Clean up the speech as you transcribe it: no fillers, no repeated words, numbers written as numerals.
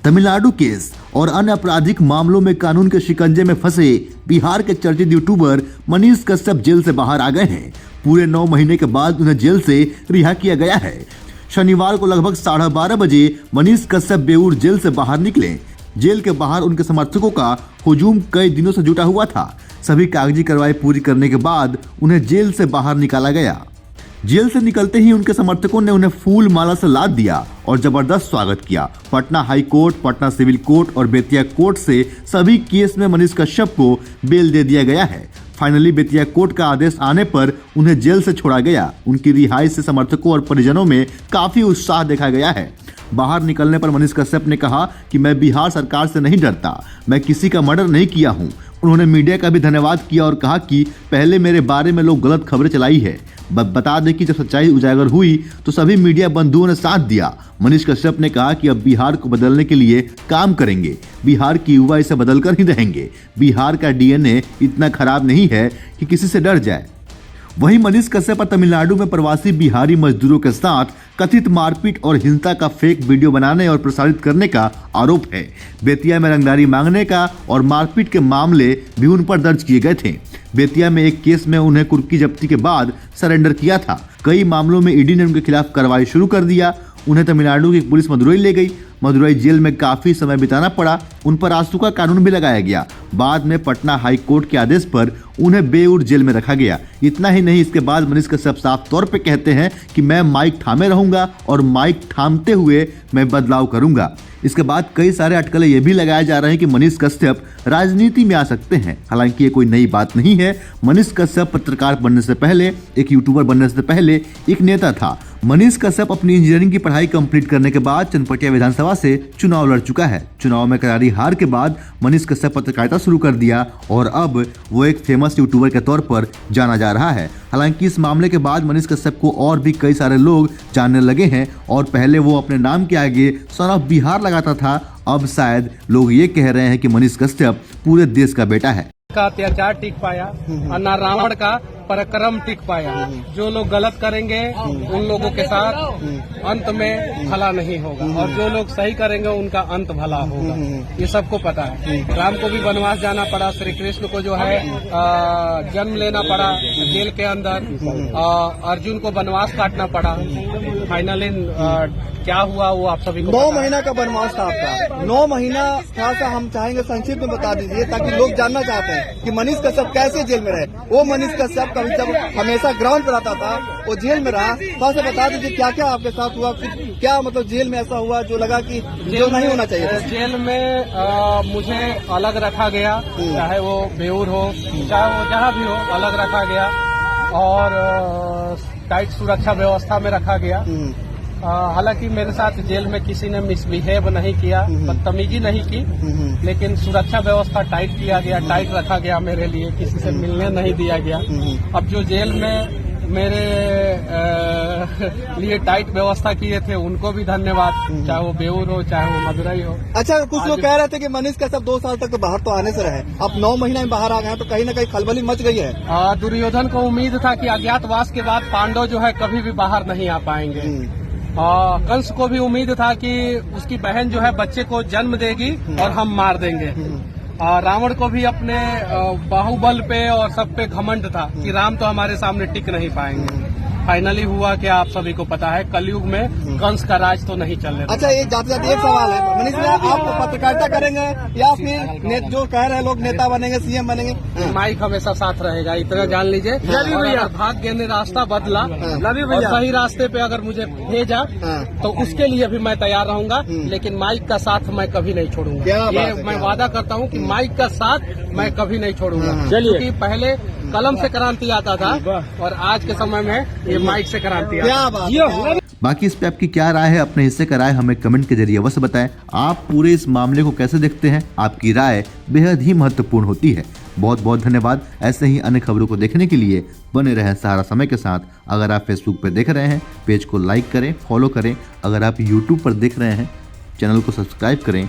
Tamil Nadu case और अन्य आपराधिक मामलों में कानून के शिकंजे में फंसे बिहार के चर्चित यूट्यूबर मनीष कश्यप जेल से बाहर आ गए हैं। पूरे 9 महीने के बाद उन्हें जेल से रिहा किया गया है। शनिवार को लगभग 12:30 बजे मनीष कश्यप बेऊर जेल से बाहर निकले। जेल के बाहर उनके समर्थकों का हुजूम कई दिनों से जुटा हुआ था। सभी कागजी कार्रवाई पूरी करने के बाद उन्हें जेल से बाहर निकाला गया। जेल से निकलते ही उनके समर्थकों ने उन्हें फूल माला से लाद दिया और जबरदस्त स्वागत किया। Patna high court, Patna civil court और बेतिया कोर्ट से सभी केस में मनीष कश्यप को बेल दे दिया गया है। फाइनली बेतिया कोर्ट का आदेश आने पर उन्हें जेल से छोड़ा गया। उनकी रिहाई से समर्थकों और परिजनों में काफी उत्साह देखा गया है। बाहर निकलने पर मनीष कश्यप ने कहा कि मैं बिहार सरकार से नहीं डरता, मैं किसी का मर्डर नहीं किया हूं। उन्होंने मीडिया का भी धन्यवाद किया और कहा कि पहले मेरे बारे में लोग गलत खबरें चलाई है। बता दें कि जब सच्चाई उजागर हुई तो सभी मीडिया बंधुओं ने साथ दिया। मनीष कश्यप ने कहा कि अब बिहार को बदलने के लिए काम करेंगे। बिहार की युवा इसे बदलकर ही रहेंगे। बिहार का डीएनए इतना खराब नहीं है कि किसी से डर जाए। वहीं मनीष कश्यप पर तमिलनाडु में प्रवासी बिहारी मजदूरों के साथ कथित मारपीट और हिंसा का फेक वीडियो बनाने और प्रसारित करने का आरोप है। बेतिया में रंगदारी मांगने का और मारपीट के मामले भी उन पर दर्ज किए गए थे। बेतिया में एक केस में उन्हें कुर्की जब्ती के बाद सरेंडर किया था। कई मामलों में ईडी ने उनके खिलाफ कार्रवाई शुरू कर दिया। उन्हें तमिलनाडु की पुलिस मदुरई ले गई। मदुरई जेल में काफी समय बिताना पड़ा। उन पर आसुका कानून भी लगाया गया। बाद में पटना हाई कोर्ट के आदेश पर उन्हें बेऊर जेल में रखा गया। इतना ही नहीं, इसके बाद मनीष कश्यप साफ तौर पे कहते हैं कि मैं माइक थामे रहूंगा और माइक थामते हुए मैं बदलाव करूंगा। इसके बाद कई सारे अटकलें ये भी लगाए जा रहे हैं कि मनीष कश्यप राजनीति में आ सकते हैं। हालांकि ये कोई नई बात नहीं है। मनीष कश्यप पत्रकार बनने से पहले, एक यूट्यूबर बनने से पहले एक नेता था। मनीष कश्यप अपनी इंजीनियरिंग की पढ़ाई कंप्लीट करने के बाद चनपटिया विधानसभा से चुनाव लड़ चुका है। चुनाव में करारी हार के बाद मनीष कश्यप पत्रकारिता शुरू कर दिया और अब वो एक फेमस यूट्यूबर के तौर पर जाना जा रहा है। हालांकि इस मामले के बाद मनीष कश्यप को और भी कई सारे लोग जानने लगे हैं और पहले वो अपने नाम के आगे सन ऑफ बिहार लगाता था। अब शायद लोग ये कह रहे हैं कि मनीष कश्यप पूरे देश का बेटा है। का अत्याचार टिक पाया और ना रावण का पराक्रम टिक पाया। जो लोग गलत करेंगे उन लोगों के साथ अंत में भला नहीं होगा और जो लोग सही करेंगे उनका अंत भला होगा। ये सबको पता है। राम को भी वनवास जाना पड़ा, श्री कृष्ण को जो है जन्म लेना पड़ा जेल के अंदर, अर्जुन को वनवास काटना पड़ा। फाइनली क्या हुआ वो आप सभी को 9 महीना का वनवास था आपका। 9 महीना थोड़ा सा हम चाहेंगे संक्षिप्त में बता दीजिए ताकि लोग जानना चाहते हैं कि मनीष कश्यप कैसे जेल में रहे। वो मनीष कश्यप कभी जब हमेशा ग्राउंड पर आता था वो जेल में रहा। थोड़ा सा बता दीजिए क्या क्या आपके साथ हुआ, क्या मतलब जेल में ऐसा हुआ जो लगा कि जो नहीं होना चाहिए था। जेल में मुझे अलग रखा गया, चाहे वो बेऊर हो चाहे वो जहाँ भी हो, अलग रखा गया और टाइट सुरक्षा व्यवस्था में रखा गया। हालांकि मेरे साथ जेल में किसी ने मिसबिहेव नहीं किया, बदतमीजी नहीं की, लेकिन सुरक्षा व्यवस्था टाइट किया गया, टाइट रखा गया मेरे लिए, किसी से मिलने नहीं दिया गया। अब जो जेल में मेरे लिए टाइट व्यवस्था किए थे उनको भी धन्यवाद, चाहे वो बेऊर हो चाहे वो मदुरई हो। अच्छा, कुछ लोग कह रहे थे कि मनीष कश्यप 2 साल तक तो बाहर तो आने से रहे, अब 9 महीना में बाहर आ गए तो कहीं न कहीं खलबली मच गई है। दुर्योधन को उम्मीद था कि अज्ञातवास के बाद पांडव जो है कभी भी बाहर नहीं आ पाएंगे। कंस को भी उम्मीद था कि उसकी बहन जो है बच्चे को जन्म देगी और हम मार देंगे। रावण को भी अपने बाहुबल पे और सब पे घमंड था कि राम तो हमारे सामने टिक नहीं पाएंगे। फाइनली हुआ कि आप सभी को पता है, कलयुग में कंस का राज तो नहीं चल रहा। अच्छा, एक जाते जाते एक सवाल है मनीष जी, आप पत्रकारिता करेंगे या फिर जो कह रहे हैं लोग नेता बनेंगे, सीएम बनेंगे? माइक हमेशा साथ रहेगा, इतना जान लीजिए। अगर भाग्य ने रास्ता बदला और सही रास्ते पे अगर मुझे भेजा तो उसके लिए भी मैं तैयार रहूंगा, लेकिन माइक का साथ मैं कभी नहीं छोड़ूंगा। ये मैं वादा करता हूँ कि माइक का साथ मैं कभी नहीं छोड़ूंगा। क्योंकि पहले कलम से क्रांति आता था और आज के समय में ये माइक से क्रांति आता है। बाकी इस पे आपकी क्या राय है, अपने हिस्से का राय हमें कमेंट के जरिए अवश्य बताएं। आप पूरे इस मामले को कैसे देखते हैं? आपकी राय बेहद ही महत्वपूर्ण होती है। बहुत बहुत धन्यवाद। ऐसे ही अन्य खबरों को देखने के लिए बने रहें सहारा समय के साथ। अगर आप फेसबुक पर देख रहे हैं, पेज को लाइक करें, फॉलो करें। अगर आप यूट्यूब पर देख रहे हैं, चैनल को सब्सक्राइब करें